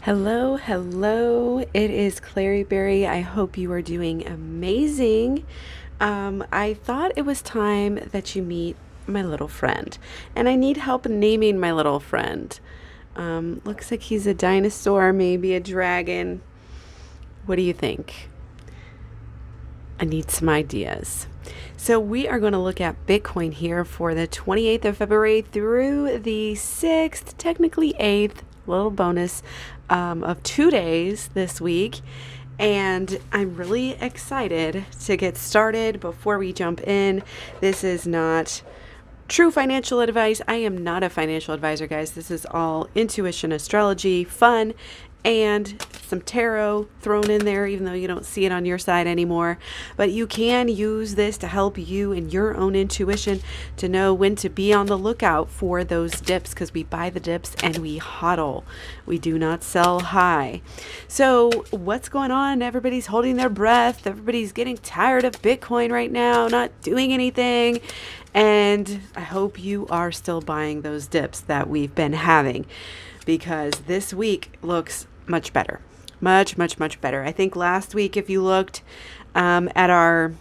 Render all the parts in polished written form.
Hello, hello. It is KlaireeBerry. I hope you are doing amazing. I thought it was time that you meet my little friend, and I need help naming my little friend. Looks like he's a dinosaur, maybe a dragon. What do you think? I need some ideas. So, we are going to look at Bitcoin here for the 28th of February through the 6th, technically 8th, little bonus of 2 days this week. And I'm really excited to get started. Before we jump in, this is not true financial advice. I am not a financial advisor, guys. This is all intuition, astrology, fun, and some tarot thrown in there, even though you don't see it on your side anymore. But you can use this to help you in your own intuition to know when to be on the lookout for those dips, because we buy the dips and we hodl. We do not sell high. So what's going on? Everybody's holding their breath. Everybody's getting tired of Bitcoin right now, not doing anything. And I hope you are still buying those dips that we've been having, because this week looks much better. Much, much, much better. I think last week, if you looked at our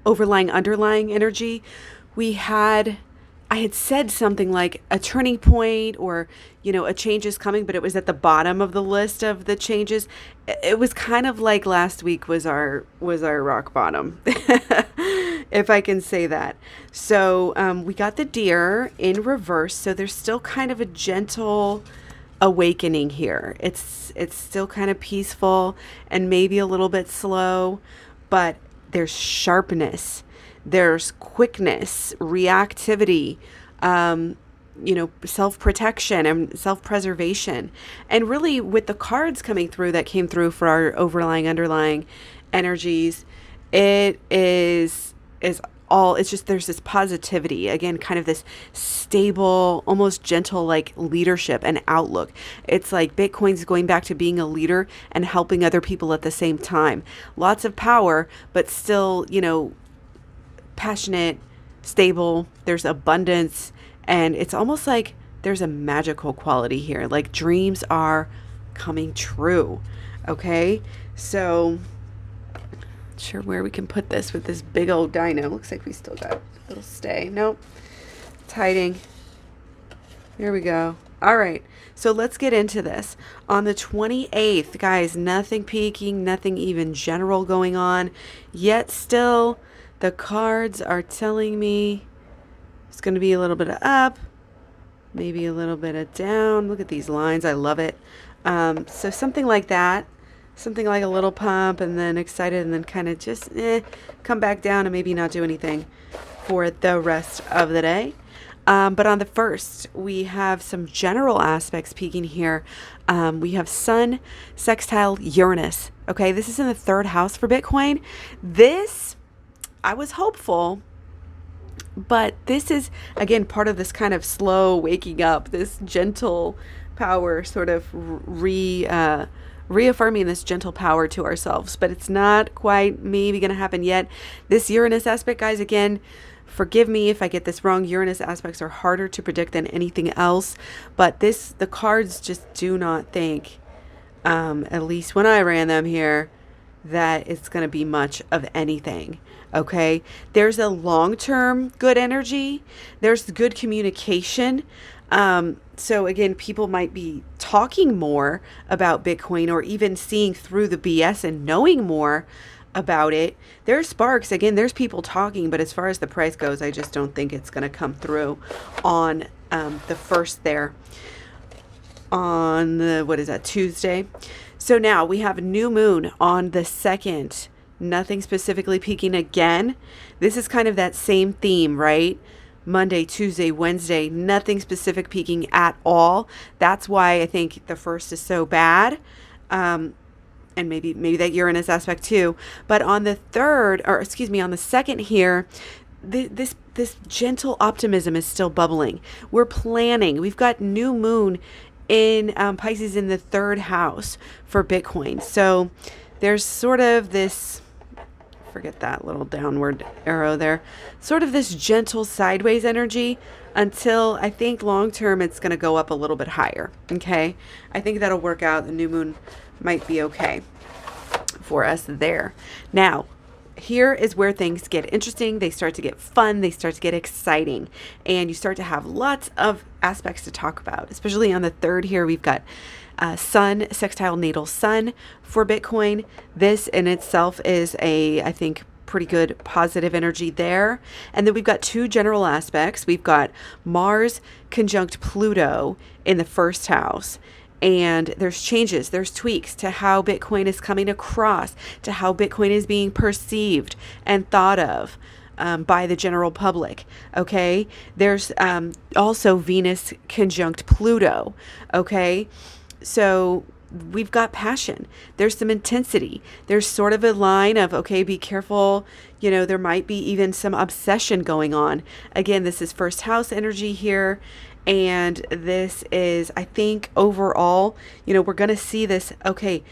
overlying underlying energy, I had said something like a turning point, or a change is coming, but it was at the bottom of the list of the changes. It was kind of like last week was our rock bottom, if I can say that. So we got the deer in reverse, so there's still kind of a gentle awakening here. It's still kind of peaceful and maybe a little bit slow, but there's sharpness, there's quickness, reactivity, self-protection and self-preservation. And really, with the cards coming through that came through for our overlying underlying energies, it's just there's this positivity, again, kind of this stable, almost gentle, like leadership and outlook. It's like Bitcoin's going back to being a leader and helping other people at the same time. Lots of power, but still, passionate, stable. There's abundance, and it's almost like there's a magical quality here, like dreams are coming true. Okay, so not sure where we can put this with this big old dino. Looks like we still got a little stay. Nope, it's hiding. Here we go. All right, so let's get into this. On the 28th, guys, nothing peaking, nothing even general going on, yet still the cards are telling me it's going to be a little bit of up, maybe a little bit of down. Look at these lines. I love it. So something like that, something like a little pump and then excited and then kind of just come back down and maybe not do anything for the rest of the day. But on the 1st, we have some general aspects peaking here. We have Sun, Sextile Uranus. Okay, this is in the 3rd house for Bitcoin. I was hopeful, but this is, again, part of this kind of slow waking up, this gentle power, sort of reaffirming this gentle power to ourselves. But it's not quite maybe going to happen yet. This Uranus aspect, guys, again, forgive me if I get this wrong. Uranus aspects are harder to predict than anything else. But the cards just do not think, at least when I ran them here, that it's going to be much of anything. Okay, there's a long-term good energy. There's good communication. So again, people might be talking more about Bitcoin, or even seeing through the BS and knowing more about it. There's sparks. Again, there's people talking, but as far as the price goes, I just don't think it's going to come through on the 1st there, on the, Tuesday. So now we have a new moon on the 2nd. Nothing specifically peaking again. This is kind of that same theme, right? Monday, Tuesday, Wednesday, nothing specific peaking at all. That's why I think the 1st is so bad. And maybe that Uranus aspect too. But on the 3rd, or excuse me, on the 2nd here, this gentle optimism is still bubbling. We're planning. We've got new moon in Pisces in the 3rd house for Bitcoin. So there's sort of this forget that little downward arrow there. Sort of this gentle sideways energy until I think long term it's going to go up a little bit higher. Okay. I think that'll work out. The new moon might be okay for us there. Now, here is where things get interesting. They start to get fun. They start to get exciting. And you start to have lots of aspects to talk about, especially on the third here. We've got Sun, sextile natal Sun for Bitcoin. This in itself is I think, pretty good positive energy there. And then we've got two general aspects. We've got Mars conjunct Pluto in the first house. And there's changes, there's tweaks to how Bitcoin is coming across, to how Bitcoin is being perceived and thought of by the general public. Okay. There's also Venus conjunct Pluto. Okay. So we've got passion. There's some intensity. There's sort of a line of, okay, be careful. You know, there might be even some obsession going on. Again, this is first house energy here. And this is, I think, overall, you know, we're going to see this, okay,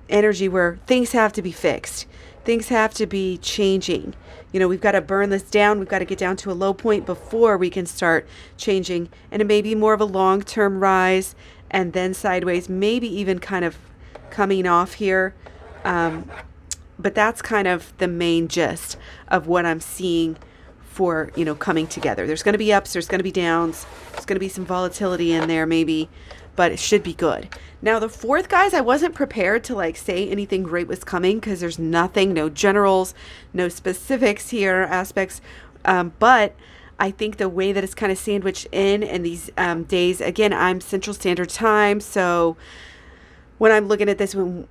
energy where things have to be fixed. Things have to be changing. You know, we've got to burn this down. We've got to get down to a low point before we can start changing. And it may be more of a long-term rise and then sideways, maybe even kind of coming off here. But that's kind of the main gist of what I'm seeing for, you know, coming together. There's going to be ups, there's going to be downs, there's going to be some volatility in there maybe, but it should be good. Now the fourth, guys, I wasn't prepared to like say anything great was coming because there's nothing, no generals, no specifics here, aspects, but I think the way that it's kind of sandwiched in these days, again, I'm Central Standard Time, so when I'm looking at this, when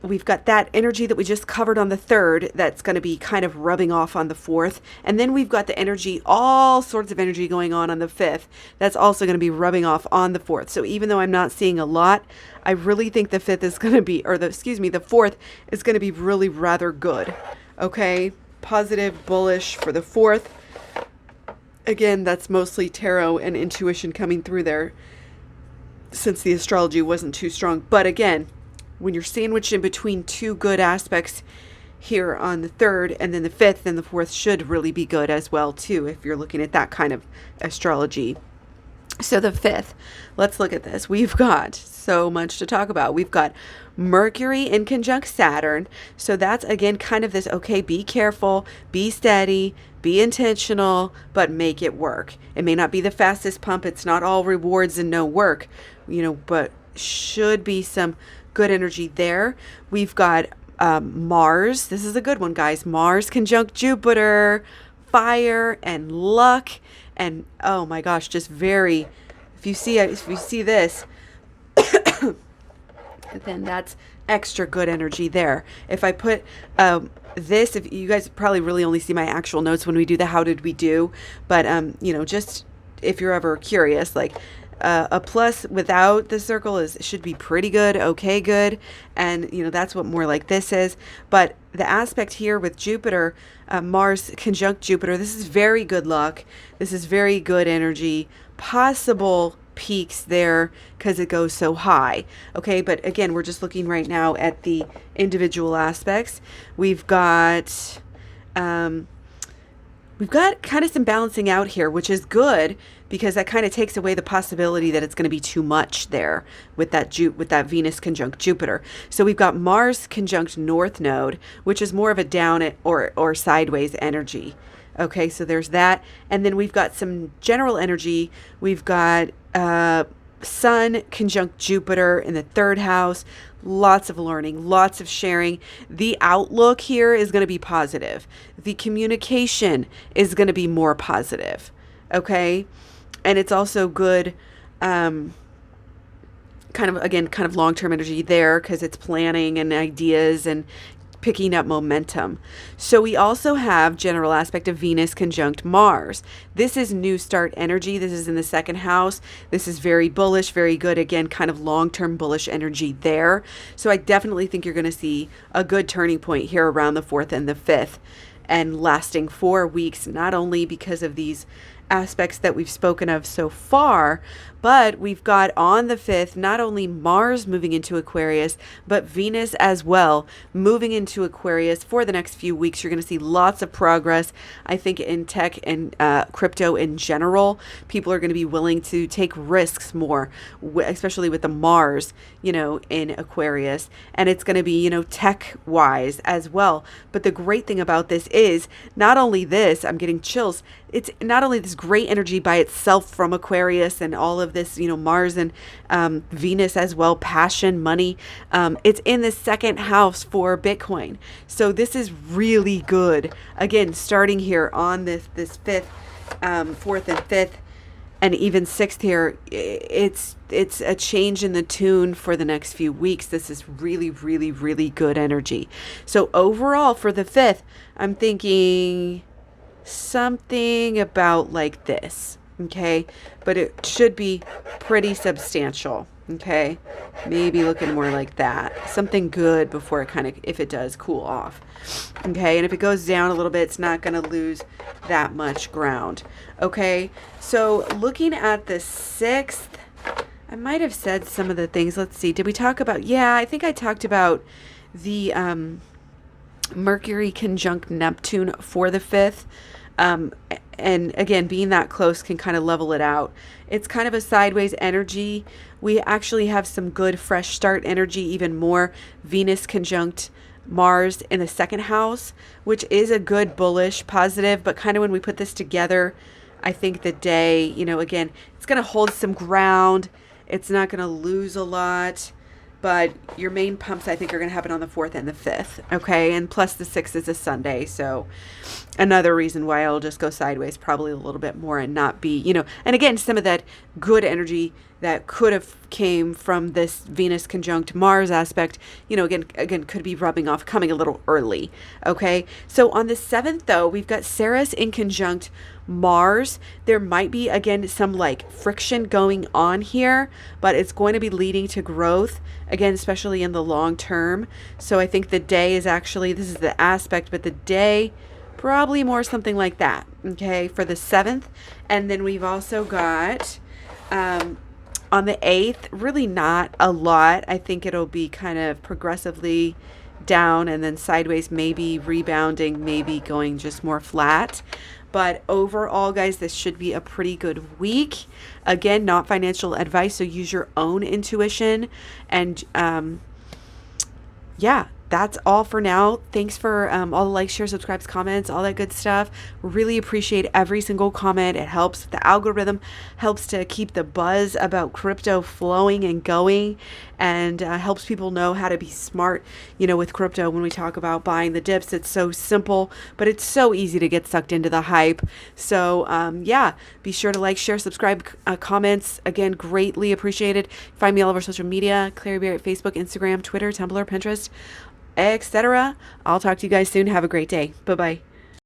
we've got that energy that we just covered on the third that's going to be kind of rubbing off on the fourth. And then we've got the energy, all sorts of energy going on the fifth. That's also going to be rubbing off on the fourth. So even though I'm not seeing a lot, I really think the fifth is going to be, or the fourth is going to be really rather good. Okay. Positive, bullish for the fourth. Again, that's mostly tarot and intuition coming through there since the astrology wasn't too strong. But again, when you're sandwiched in between two good aspects here on the third and then the fifth, then the fourth should really be good as well too, if you're looking at that kind of astrology. So the fifth, let's look at this. We've got so much to talk about. We've got Mercury in conjunct Saturn. So that's again kind of this, okay, be careful, be steady, be intentional, but make it work. It may not be the fastest pump. It's not all rewards and no work, you know, but should be some good energy there. We've got Mars. This is a good one, guys. Mars conjunct Jupiter, fire and luck, and oh my gosh, just very. If you see this, then that's extra good energy there. If I put this, if you guys probably really only see my actual notes when we do the how did we do, but you know, just if you're ever curious, like. A plus without the circle should be pretty good, okay, good, and you know that's what more like this is. But the aspect here with Jupiter, Mars conjunct Jupiter, this is very good luck. This is very good energy. Possible peaks there because it goes so high. Okay, but again, we're just looking right now at the individual aspects. We've got kind of some balancing out here, which is good because that kind of takes away the possibility that it's going to be too much there with that Venus conjunct Jupiter. So we've got Mars conjunct North Node, which is more of a down or sideways energy. Okay, so there's that. And then we've got some general energy. We've got Sun conjunct Jupiter in the third house. Lots of learning, lots of sharing. The outlook here is going to be positive. The communication is going to be more positive. Okay. And it's also good, kind of long-term energy there because it's planning and ideas and picking up momentum. So we also have general aspect of Venus conjunct Mars. This is new start energy. This is in the second house. This is very bullish, very good. Again, kind of long-term bullish energy there. So I definitely think you're going to see a good turning point here around the 4th and the 5th and lasting 4 weeks, not only because of these aspects that we've spoken of so far, But we've got on the 5th, not only Mars moving into Aquarius, but Venus as well, moving into Aquarius for the next few weeks. You're going to see lots of progress, I think, in tech and crypto in general. People are going to be willing to take risks more, especially with the Mars, in Aquarius. And it's going to be, tech wise as well. But the great thing about this is not only this, I'm getting chills. It's not only this great energy by itself from Aquarius and all of this, Mars and Venus as well, passion, money. It's in the second house for Bitcoin. So this is really good. Again, starting here on this 5th, 4th and 5th, and even 6th here, it's a change in the tune for the next few weeks. This is really, really, really good energy. So overall for the 5th, I'm thinking something about like this, okay? But it should be pretty substantial, okay? Maybe looking more like that. Something good before it kind of, if it does, cool off. Okay, and if it goes down a little bit, it's not going to lose that much ground. Okay, so looking at the 6th, I might have said some of the things. Let's see. Did we talk about? Yeah, I think I talked about the Mercury conjunct Neptune for the 5th. And again, being that close can kind of level it out. It's kind of a sideways energy. We actually have some good fresh start energy, even more. Venus conjunct Mars in the second house, which is a good bullish positive, but kind of when we put this together, I think the day, again, it's going to hold some ground. It's not going to lose a lot, but your main pumps, I think, are going to happen on the 4th and the 5th. Okay. And plus the 6th is a Sunday. So another reason why I'll just go sideways probably a little bit more and not be, and again, some of that good energy that could have came from this Venus conjunct Mars aspect, again, could be rubbing off, coming a little early. Okay. So on the 7th, though, we've got Ceres in conjunct Mars. There might be, again, some like friction going on here, but it's going to be leading to growth, again, especially in the long term. So I think the day is actually, this is the aspect, but the day, probably more something like that. Okay. For the 7th. And then we've also got, on the 8th, really not a lot. I think it'll be kind of progressively down and then sideways, maybe rebounding, maybe going just more flat. But overall, guys, this should be a pretty good week. Again, not financial advice, so use your own intuition. And yeah, that's all for now. Thanks for all the likes, shares, subscribes, comments, all that good stuff. Really appreciate every single comment. It helps the algorithm, helps to keep the buzz about crypto flowing and going, and helps people know how to be smart, with crypto. When we talk about buying the dips, it's so simple, but it's so easy to get sucked into the hype. So yeah, be sure to like, share, subscribe, comments. Again, greatly appreciated. Find me all over social media, KlaireeBerry at Facebook, Instagram, Twitter, Tumblr, Pinterest, etc. I'll talk to you guys soon. Have a great day. Bye-bye.